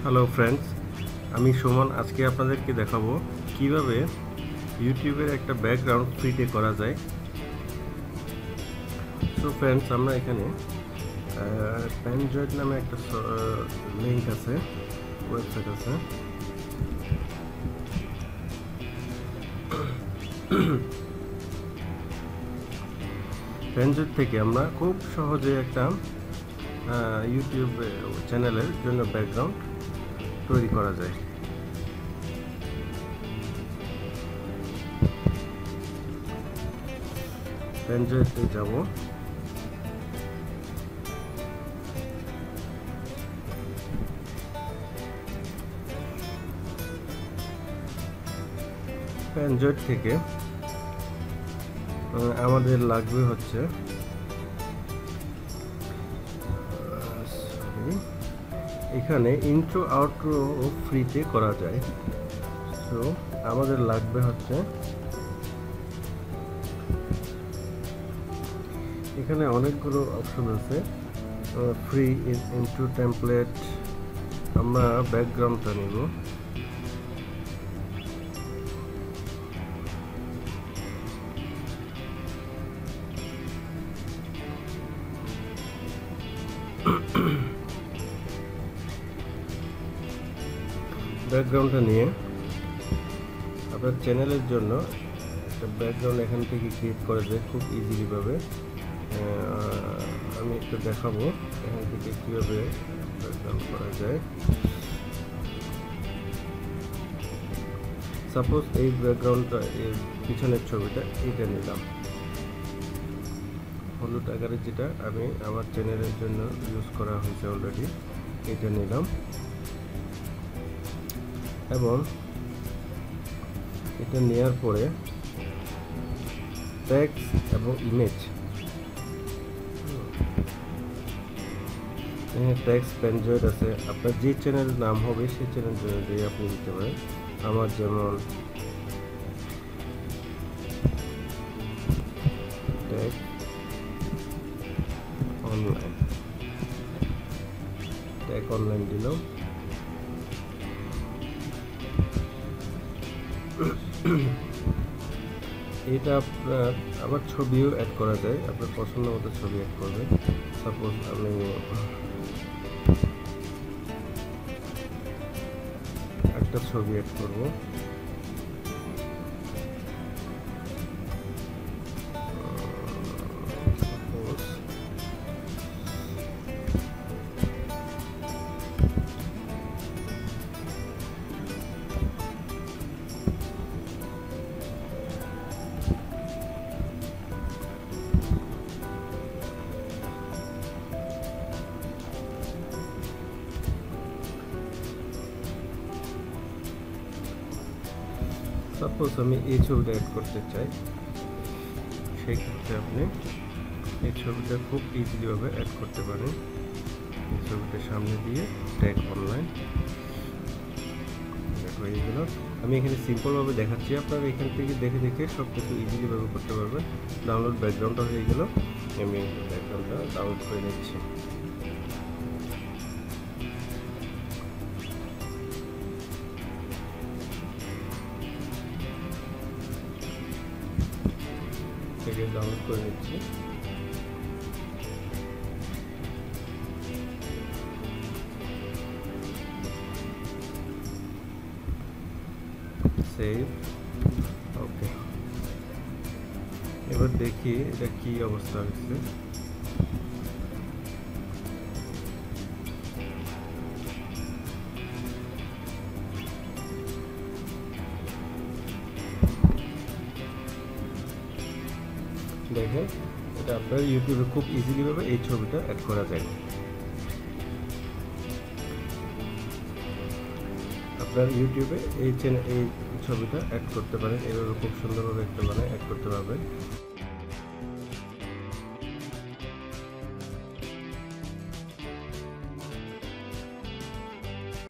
Hello friends, আমি সুমন। আজকে আপনাদেরকে দেখাবো কিভাবে ইউটিউবের একটা ব্যাকগ্রাউন্ড ফ্রিতে করা যায়। সো ফ্রেন্ডস, আমরা এখানে প্যানড্রয়েড নামে একটা লিঙ্ক আছে, ওয়েবসাইট আছে। প্যানড্রয়েড থেকে আমরা খুব সহজে একটা ইউটিউব চ্যানেলের জন্য ব্যাকগ্রাউন্ড তৈরি করা যায়। প্যানড্রয়েডে যাব, প্যানড্রয়েড থেকে আমাদের লাগবে হচ্ছে এখানে ইন্ট্রো আউট্রো ফ্রিতে করা যায়। সো আমাদের লাগবে হচ্ছে এখানে অনেকগুলো অপশন আছে। ফ্রি ইন্ট্রো টেমপ্লেট, আমরা ব্যাকগ্রাউন্ডটা নিব। ব্যাকগ্রাউন্ডটা নিয়ে আপনার চ্যানেলের জন্য একটা ব্যাকগ্রাউন্ড এখান থেকে ক্রিয়েট করা যায় খুব ইজিলি ভাবে। আমি একটু দেখাবো এখান থেকে কীভাবে ব্যাকগ্রাউন্ড করা যায়। সাপোজ এই ব্যাকগ্রাউন্ডটা, এর পিছনের ছবিটা এটা নিলাম, হলুদ আকারে, যেটা আমি আমার চ্যানেলের জন্য ইউজ করা হয়েছে অলরেডি। এটা নিলাম এবং এটা নেওয়ার পরে টেক্সট এবং ইমেজ, টেক্সট প্যানড্রয়েড আছে। আপনার যে চ্যানেলের নাম হবে সেই চ্যানেল অনুযায়ী আপনি দিতে পারেন। আমার যেমন টেক অনলাইন, টেক অনলাইন দিলাম। এটা আপনার আবার ছবিও অ্যাড করা যায়, আপনার পছন্দ মতো ছবি অ্যাড করবেন। সাপোজ আমি একটা ছবি অ্যাড করব। সাপোজ আমি এই ছবিটা অ্যাড করতে চাই, সেই ক্ষেত্রে আপনি এই ছবিটা খুব ইজিলিভাবে অ্যাড করতে পারেন। এই ছবিটা সামনে দিয়ে ট্যাগ অনলাইন হয়ে গেল। আমি এখানে সিম্পলভাবে দেখাচ্ছি, আপনারা এখান থেকে দেখে দেখে সব কিছু ইজিলিভাবে করতে পারবেন। ডাউনলোড ব্যাকগ্রাউন্ডটা হয়ে গেল, আমি ব্যাকগ্রাউন্ডটা ডাউনলোড করে নিচ্ছি। ডাউনলোড করে নিচ্ছি। সেভ, ওকে। এবার দেখি এটা কি অবস্থা হচ্ছে। দেখেন, এটা আপনার ইউটিউবে খুব ইজিলি ভাবে এই ছবিটা অ্যাড করা যায়। আপনার ইউটিউবে এই ছবিটা অ্যাড করতে পারেন, এভাবে খুব সুন্দরভাবে একটা অ্যাড করতে পারবেন।